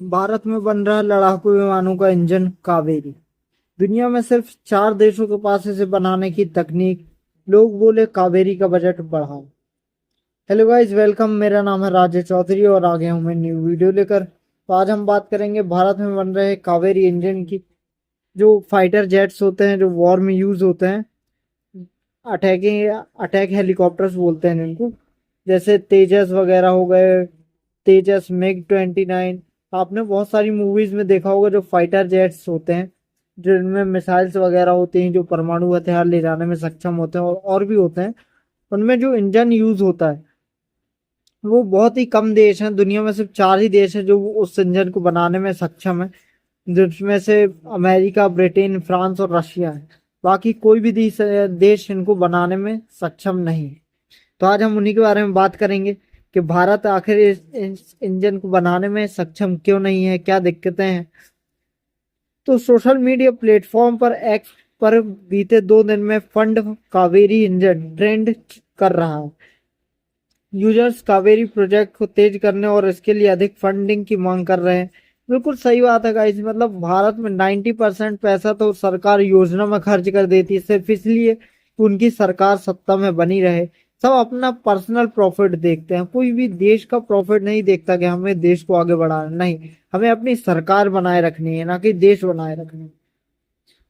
भारत में बन रहा लड़ाकू विमानों का इंजन कावेरी। दुनिया में सिर्फ 4 देशों के पास इसे बनाने की तकनीक। लोग बोले कावेरी का बजट बढ़ाओ। Hello guys, welcome. मेरा नाम है राजेश चौधरी और आ गया हूं मैं न्यू वीडियो लेकर। तो आज हम बात करेंगे भारत में बन रहे कावेरी इंजन की। जो फाइटर जेट्स होते हैं, जो वॉर में यूज होते हैं, अटैक हेलीकॉप्टर्स बोलते हैं इनको। जैसे तेजस वगैरह हो गए, तेजस MiG-29। आपने बहुत सारी मूवीज में देखा होगा जो फाइटर जेट्स होते हैं, जिनमें मिसाइल्स वगैरह होती हैं, जो परमाणु हथियार ले जाने में सक्षम होते हैं, और भी होते हैं। उनमें जो इंजन यूज होता है वो बहुत ही कम देश हैं। दुनिया में सिर्फ 4 ही देश हैं जो उस इंजन को बनाने में सक्षम है, जिसमें से अमेरिका, ब्रिटेन, फ्रांस और रशिया है। बाकी कोई भी देश इनको बनाने में सक्षम नहीं है। तो आज हम उन्हीं के बारे में बात करेंगे कि भारत आखिर इस इंजन को बनाने में सक्षम क्यों नहीं है, क्या दिक्कतें हैं। तो सोशल मीडिया प्लेटफॉर्म पर एक्स पर बीते 2 दिन में फंड कावेरी इंजन ट्रेंड कर रहा है। यूजर्स कावेरी प्रोजेक्ट को तेज करने और इसके लिए अधिक फंडिंग की मांग कर रहे हैं। बिल्कुल सही बात है गाइस। मतलब भारत में 90% पैसा तो सरकार योजना में खर्च कर देती है, सिर्फ इसलिए कि उनकी सरकार सत्ता में बनी रहे। सब अपना पर्सनल प्रॉफिट देखते हैं, कोई भी देश का प्रॉफिट नहीं देखता कि हमें देश को आगे बढ़ाना। नहीं, हमें अपनी सरकार बनाए रखनी है, ना कि देश बनाए रखनी है।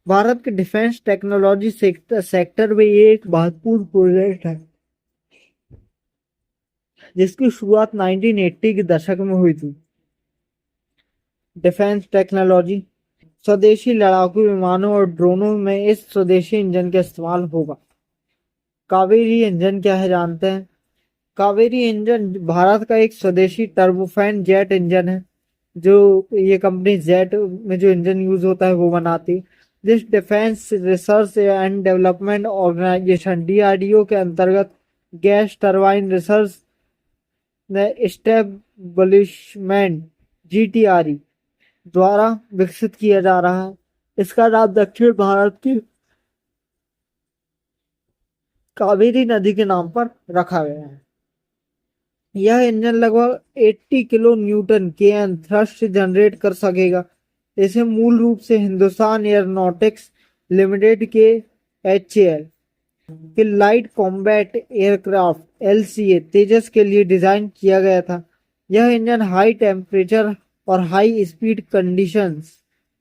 भारत के डिफेंस टेक्नोलॉजी सेक्टर में ये एक महत्वपूर्ण प्रोजेक्ट है, जिसकी शुरुआत 1980 के दशक में हुई थी। डिफेंस टेक्नोलॉजी, स्वदेशी लड़ाकू विमानों और ड्रोनों में इस स्वदेशी इंजन का इस्तेमाल होगा। कावेरी इंजन क्या है जानते हैं। कावेरी इंजन भारत का एक स्वदेशी टर्बोफैन जेट इंजन है, जो ये कंपनी जेट में जो इंजन यूज होता है वो बनाती है। जिस defence research and development organisation DRDO के अंतर्गत gas turbine research establishment GTRE द्वारा विकसित किया जा रहा है। इसका नाम दक्षिण भारत की कावेरी नदी के नाम पर रखा गया है। यह इंजन लगभग 80 kilo Newton KN thrust generate कर सकेगा। इसे मूल रूप से हिंदुस्तान एयरोनॉटिक्स लिमिटेड के HAL कि लाइट कॉम्बैट एयरक्राफ्ट LCA तेजस के लिए डिजाइन किया गया था। यह इंजन हाई टेम्परेचर और हाई स्पीड कंडीशंस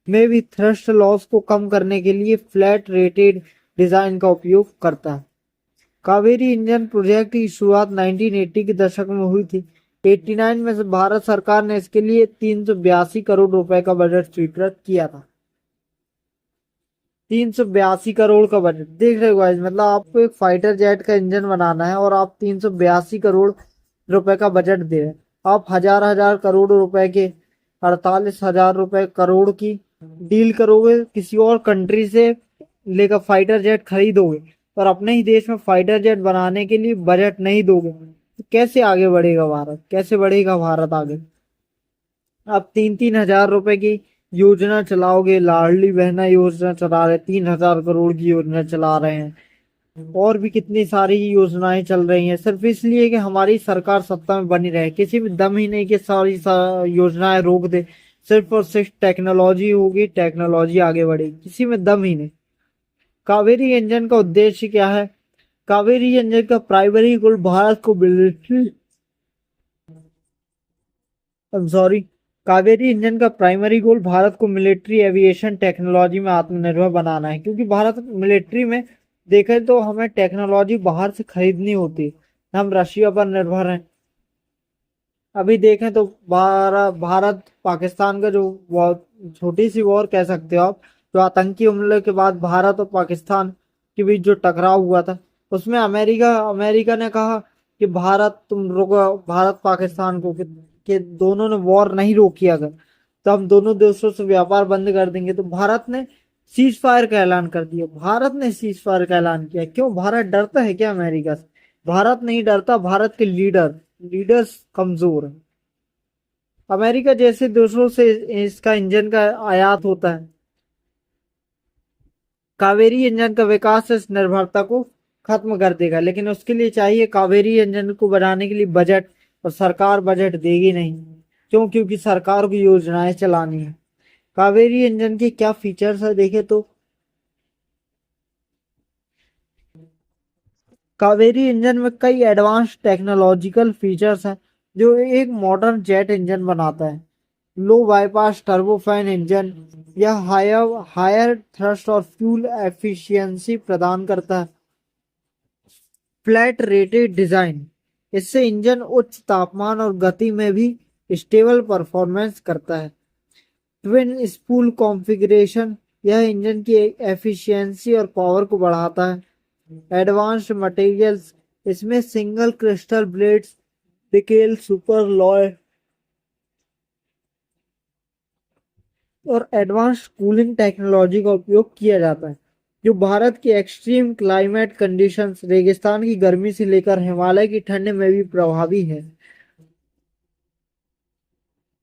में भी थ्रस्ट लॉस को कम करने के लिए फ्लैट रेटेड डिजाइन का उपयोग करता है। कावेरी इंजन प्रोजेक्ट की शुरुआत 1980 के दशक में हुई थी। 89 में से भारत सरकार ने इसके लिए 382 करोड़ रुपए का बजट स्वीकृत किया था। 382 करोड़ का बजट देख रहे हो गाइस। मतलब आपको एक फाइटर जेट का इंजन बनाना है और आप 382 करोड़ रुपए का बजट दे रहे हैं। आप हजार हजार करोड़ रुपए के 48,000 रुपए करोड़ की डील करोगे, किसी और कंट्री से लेकर फाइटर जेट खरीदोगे और अपने ही देश में फाइटर जेट बनाने के लिए बजट नहीं दोगे, तो कैसे आगे बढ़ेगा भारत, कैसे बढ़ेगा भारत आगे। आप 3-3 हजार रुपए की योजना चलाओगे, लाडली बहना योजना चला रहे, 3,000 करोड़ की योजना चला रहे हैं, और भी कितनी सारी योजनाएं चल रही हैं, सिर्फ इसलिए कि हमारी सरकार सत्ता में बनी रहे। किसी में दम ही नहीं कि सारी योजनाएं रोक दे। सिर्फ और सिर्फ टेक्नोलॉजी होगी, टेक्नोलॉजी आगे बढ़ेगी, किसी में दम ही नहीं। कावेरी इंजन का उद्देश्य क्या है। कावेरी इंजन का प्राइमरी गोल भारत को मिलिट्री सॉरी कावेरी इंजन का प्राइमरी गोल भारत को मिलिट्री एविएशन टेक्नोलॉजी में आत्मनिर्भर बनाना है। क्योंकि भारत मिलिट्री में देखें तो हमें टेक्नोलॉजी बाहर से खरीदनी होती है, हम रशिया पर निर्भर हैं। अभी देखें तो भारत पाकिस्तान का जो छोटी सी वॉर कह सकते हो आप, जो आतंकी हमले के बाद भारत और पाकिस्तान के बीच जो टकराव हुआ था, उसमें अमेरिका ने कहा कि भारत तुम रोको, भारत पाकिस्तान को कि दोनों ने वॉर नहीं रोकी अगर, तो हम दोनों देशों से व्यापार बंद कर देंगे। तो भारत ने सीज फायर का ऐलान कर दिया। भारत ने सीज फायर का ऐलान किया। क्यों, भारत डरता है क्या अमेरिका से? भारत नहीं डरता, भारत के लीडर्स कमजोर है। अमेरिका जैसे देशों से इसका इंजन का आयात होता है। कावेरी इंजन का विकास इस निर्भरता को खत्म कर देगा, लेकिन उसके लिए चाहिए कावेरी इंजन को बनाने के लिए बजट, और सरकार बजट देगी नहीं। क्यों? क्योंकि सरकार को योजनाएं चलानी है। कावेरी इंजन के क्या फीचर्स है देखे तो कावेरी इंजन में कई एडवांस टेक्नोलॉजिकल फीचर्स हैं जो एक मॉडर्न जेट इंजन बनाता है। लो बाईपास टर्बोफैन इंजन यह हायर हायर थ्रस्ट और फ्यूल एफिशिएंसी प्रदान करता है। फ्लैट रेटेड डिजाइन इससे इंजन उच्च तापमान और गति में भी स्टेबल परफॉर्मेंस करता है। ट्विन स्पूल कॉन्फ़िगरेशन यह इंजन की एफिशिएंसी और पावर को बढ़ाता है। एडवांस्ड मटेरियल्स इसमें single crystal blades nickel super Loy और एडवांस्ड कूलिंग टेक्नोलॉजी का उपयोग किया जाता है जो भारत की एक्सट्रीम क्लाइमेट कंडीशंस रेगिस्तान की गर्मी से लेकर हिमालय की ठंड में भी प्रभावी है।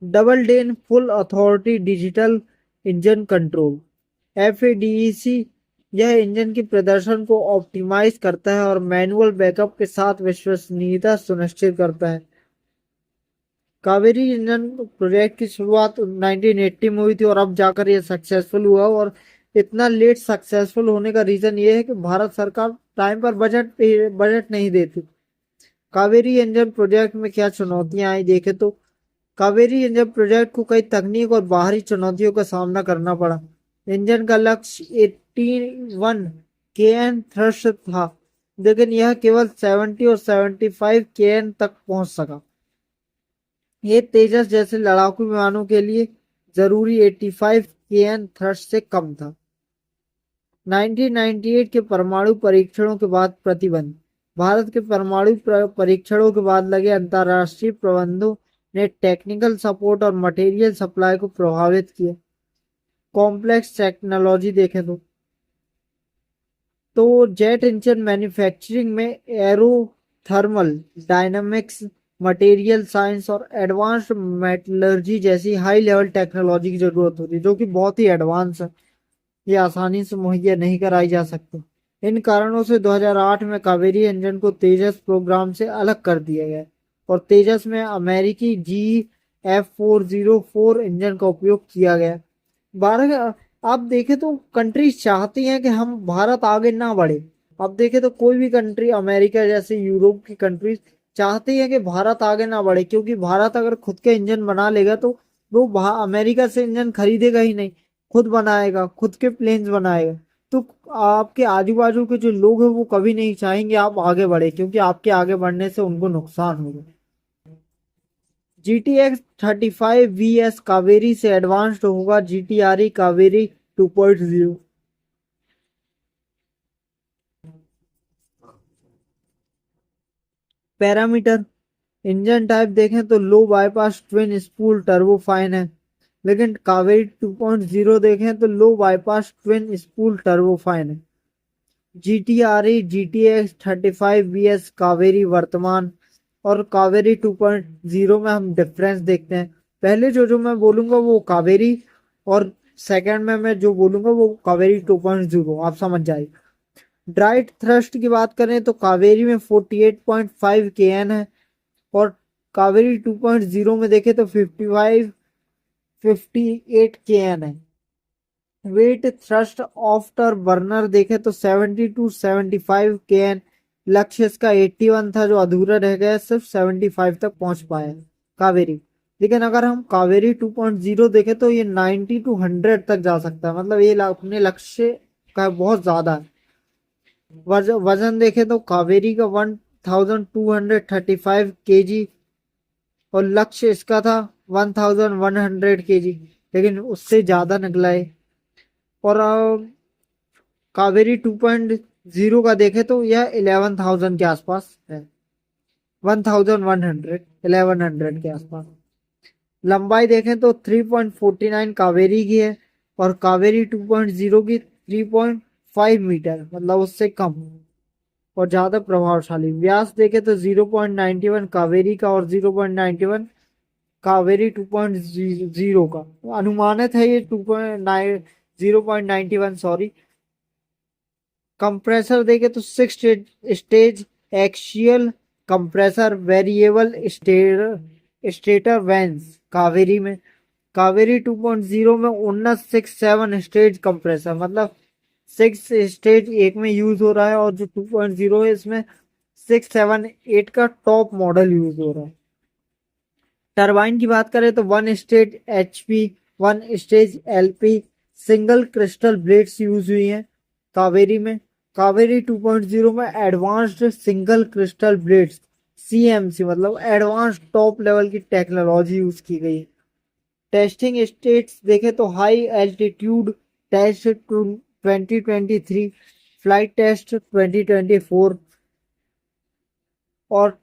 डबल डेन full authority digital engine control FADC यह इंजन के प्रदर्शन को ऑप्टिमाइज करता है और मैनुअल बैकअप के साथ विश्वसनीयता सुनिश्चित करता है। कावेरी इंजन प्रोजेक्ट की शुरुआत 1980 में हुई थी और अब जाकर ये सक्सेसफुल हुआ और इतना लेट सक्सेसफुल होने का रीजन ये है कि भारत सरकार टाइम पर बजट नहीं देती। कावेरी इंजन प्रोजेक्ट में क्या चुनौतियां आई देखे तो कावेरी इंजन प्रोजेक्ट को कई तकनीक और बाहरी चुनौतियों का सामना करना पड़ा। इंजन का लक्ष्य 81 केएन थ्रस्ट था लेकिन यह केवल 70 और 75 केएन तक पहुंच सका। ये तेजस जैसे लड़ाकू विमानों के लिए जरूरी 85 केएन थ्रस्ट से कम था। 1998 के परमाणु परीक्षणों के बाद प्रतिबंध भारत के परमाणु परीक्षणों के बाद लगे अंतर्राष्ट्रीय प्रबंधों ने टेक्निकल सपोर्ट और मटेरियल सप्लाई को प्रभावित किया। कॉम्प्लेक्स टेक्नोलॉजी देखें तो जेट इंजन मैन्युफैक्चरिंग में arrow thermal dynamics material science और एडवांस्ड मेटलर्जी जैसी हाई लेवल टेक्नोलॉजी की जरूरत होती है जो कि बहुत ही एडवांस है। ये आसानी से मुहैया नहीं कराई जा सकती। इन कारणों से 2008 में कावेरी इंजन को तेजस प्रोग्राम से अलग कर दिया गया और तेजस में अमेरिकी GF404 इंजन का उपयोग किया गया। भारत आप देखें तो कंट्रीज चाहती हैं कि हम भारत आगे ना बढ़े। आप देखें तो कोई भी कंट्री अमेरिका जैसे यूरोप की कंट्रीज चाहती है कि भारत आगे ना बढ़े क्योंकि भारत अगर खुद के इंजन बना लेगा तो वो अमेरिका से इंजन खरीदेगा ही नहीं, खुद बनाएगा, खुद के प्लेन्स बनाएगा। तो आपके आजू बाजू के जो लोग हैं वो कभी नहीं चाहेंगे आप आगे बढ़े क्योंकि आपके आगे बढ़ने से उनको नुकसान होगा। GTX 35 VS कावेरी से एडवांस्ड होगा GTRE Kaveri 2.0। Parameter engine type देखें तो लो बाईपास ट्विन स्पूल टर्बोफाइन है लेकिन कावेरी 2.0 देखें तो लो बाईपास ट्विन स्पूल टर्बोफाइन है। GTRE GTX 35 VS कावेरी वर्तमान और कावेरी 2.0 में हम डिफरेंस देखते हैं। पहले जो मैं बोलूंगा वो कावेरी और सेकंड में मैं जो बोलूंगा वो कावेरी 2.0 आप समझ जाए। ड्राइट थ्रस्ट की बात करें तो कावेरी में 48.5 केएन है और कावेरी 2.0 में देखें तो 58 केएन है। वेट थ्रस्ट आफ्टर बर्नर देखें तो 70 to 75 केएन। लक्ष्य इसका 81 था जो अधूरा रह गया, सिर्फ 75 तक पहुंच पाया कावेरी। लेकिन अगर हम कावेरी 2.0 देखें तो ये 90 to 100 तक जा सकता है, मतलब ये अपने लक्ष्य का बहुत ज्यादा है। वजन देखें तो कावेरी का 1235 केजी और लक्ष्य इसका था 1100 केजी, लेकिन उससे ज्यादा निकला है। और कावेरी 2.0 का देखें तो यह 11,000 के आसपास है, 1100 के आसपास। लंबाई देखें तो 3.49 कावेरी की है और कावेरी 2.0 की 3.5 मीटर, मतलब उससे कम और ज्यादा प्रभावशाली। व्यास देखें तो 0.91 कावेरी का और 0.91 कावेरी 2.0 का अनुमानित है। ये 0.91 सॉरी। कंप्रेसर देखे तो 6 stage axial compressor variable stator vans Kaveri में। कावेरी 2.0 में उन्नत 6-7 स्टेज कंप्रेसर, मतलब 6 स्टेज एक में यूज हो रहा है, और जो 2.0 है इसमें 6-7-8 का टॉप मॉडल यूज हो रहा है। टरबाइन की बात करें तो 1 stage HP, 1 stage LP, single crystal blades use हुई हैं कावेरी में। कावेरी 2.0 में advanced single crystal blades, CMC, मतलब एडवांस टॉप लेवल की टेक्नोलॉजी यूज की गई है। टेस्टिंग स्टेट्स देखें तो high altitude test 2023, flight test 2024, और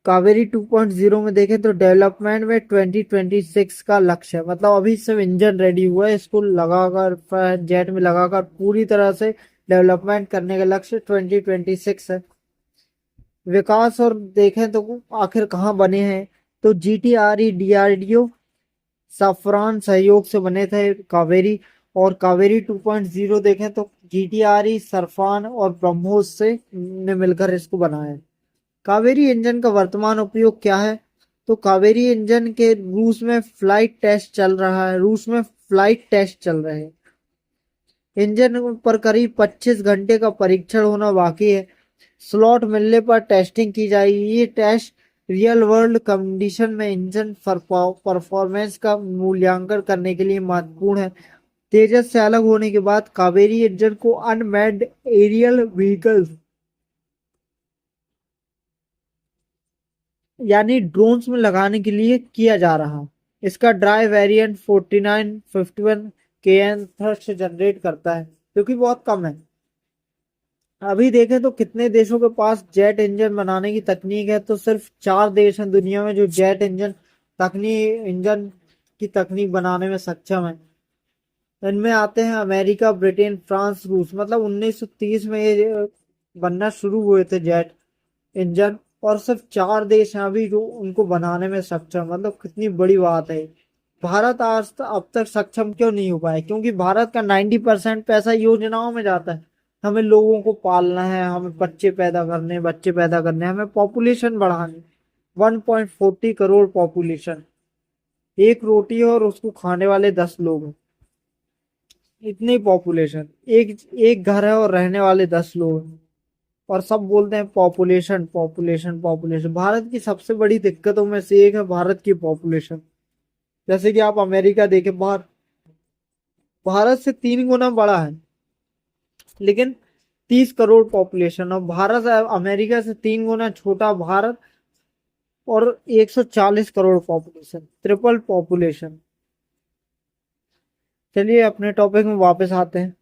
कावेरी 2.0 में देखें तो डेवलपमेंट में 2026 का लक्ष्य है। मतलब अभी सिर्फ इंजन रेडी हुआ है, इसको लगाकर जेट में लगाकर पूरी तरह से डेवलपमेंट करने का लक्ष्य 2026 है। विकास और देखें तो आखिर कहाँ बने हैं, तो जीटीआरई डीआरडीओ सफरान सहयोग से बने थे कावेरी। और कावेरी 2.0 देखें तो जीटीआरई सरफान और ब्रह्मोस से ने मिलकर इसको बनाया है। कावेरी इंजन का वर्तमान उपयोग क्या है, तो कावेरी इंजन के रूस में फ्लाइट टेस्ट चल रहे हैं। इंजन पर करीब 25 घंटे का परीक्षण होना बाकी है। स्लॉट मिलने पर टेस्टिंग की जाएगी। ये टेस्ट रियल वर्ल्ड कंडीशन में इंजन परफॉर्मेंस का मूल्यांकन करने के लिए महत्वपूर्ण है। तेजस से अलग होने के बाद कावेरी इंजन को अनमैन्ड एरियल व्हीकल्स यानी ड्रोन्स में लगाने के लिए किया जा रहा। इसका dry variant 4951 kN thrust generate करता है, जो कि बहुत कम है। अभी देखें तो कितने देशों के पास जेट इंजन बनाने की तकनीक है, तो सिर्फ 4 देश हैं दुनिया में जो जेट इंजन की तकनीक बनाने में सक्षम है। इनमें आते हैं अमेरिका, ब्रिटेन, फ्रांस, रूस। मतलब 1930 में ये बनना शुरू हुए थे जेट इंजन, और सिर्फ 4 देश हैं अभी जो उनको बनाने में सक्षम। मतलब कितनी बड़ी बात है। भारत अब तक सक्षम क्यों नहीं हो पाया, क्योंकि भारत का 90% पैसा योजनाओं में जाता है। हमें लोगों को पालना है, हमें बच्चे पैदा करने, हमें पॉपुलेशन बढ़ानी। 1.40 करोड़ पॉपुलेशन, एक रोटी है और उसको खाने वाले 10 लोग हैं। इतनी पॉपुलेशन, एक एक घर है और रहने वाले 10 लोग हैं। और सब बोलते हैं पॉपुलेशन पॉपुलेशन पॉपुलेशन। भारत की सबसे बड़ी दिक्कतों में से एक है भारत की पॉपुलेशन। जैसे कि आप अमेरिका देखें, भारत से 3 गुना बड़ा है, लेकिन 30 करोड़ पॉपुलेशन। और भारत अमेरिका से 3 गुना छोटा भारत, और 140 करोड़ पॉपुलेशन, ट्रिपल पॉपुलेशन। चलिए अपने टॉपिक में वापस आते हैं।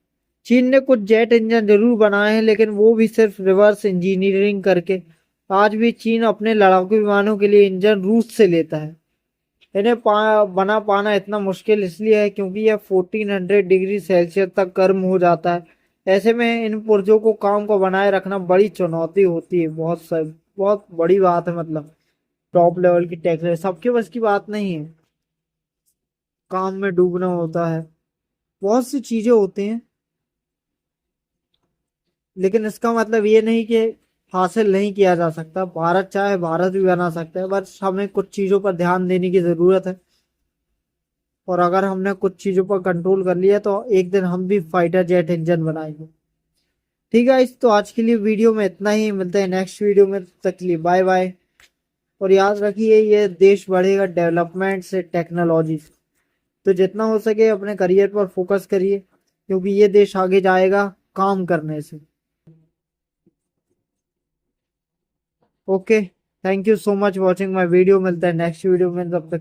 चीन ने कुछ जेट इंजन जरूर बनाए हैं, लेकिन वो भी सिर्फ रिवर्स इंजीनियरिंग करके। आज भी चीन अपने लड़ाकू विमानों के लिए इंजन रूस से लेता है। इन्हें बना पाना इतना मुश्किल इसलिए है क्योंकि यह 1400 डिग्री सेल्सियस तक गर्म हो जाता है। ऐसे में इन पुर्जों को काम को बनाए रखना बड़ी चुनौती होती है। बहुत बड़ी बात है। मतलब टॉप लेवल की टेक्नोलॉजी सबके बस की बात नहीं है। काम में डूबना होता है, बहुत सी चीजें होती हैं। लेकिन इसका मतलब ये नहीं कि हासिल नहीं किया जा सकता। भारत चाहे भारत भी बना सकता है, बस हमें कुछ चीजों पर ध्यान देने की जरूरत है। और अगर हमने कुछ चीजों पर कंट्रोल कर लिया तो एक दिन हम भी फाइटर जेट इंजन बनाएंगे। ठीक है, इस तो आज के लिए वीडियो में इतना ही। मिलते हैं नेक्स्ट वीडियो में, तब तक के लिए बाय बाय। और याद रखिए, ये देश बढ़ेगा डेवलपमेंट से, टेक्नोलॉजी से। तो जितना हो सके अपने करियर पर फोकस करिए, क्योंकि ये देश आगे जाएगा काम करने से। Okay, thank you so much watching my video. मिलता है नेक्स्ट वीडियो में, तब तक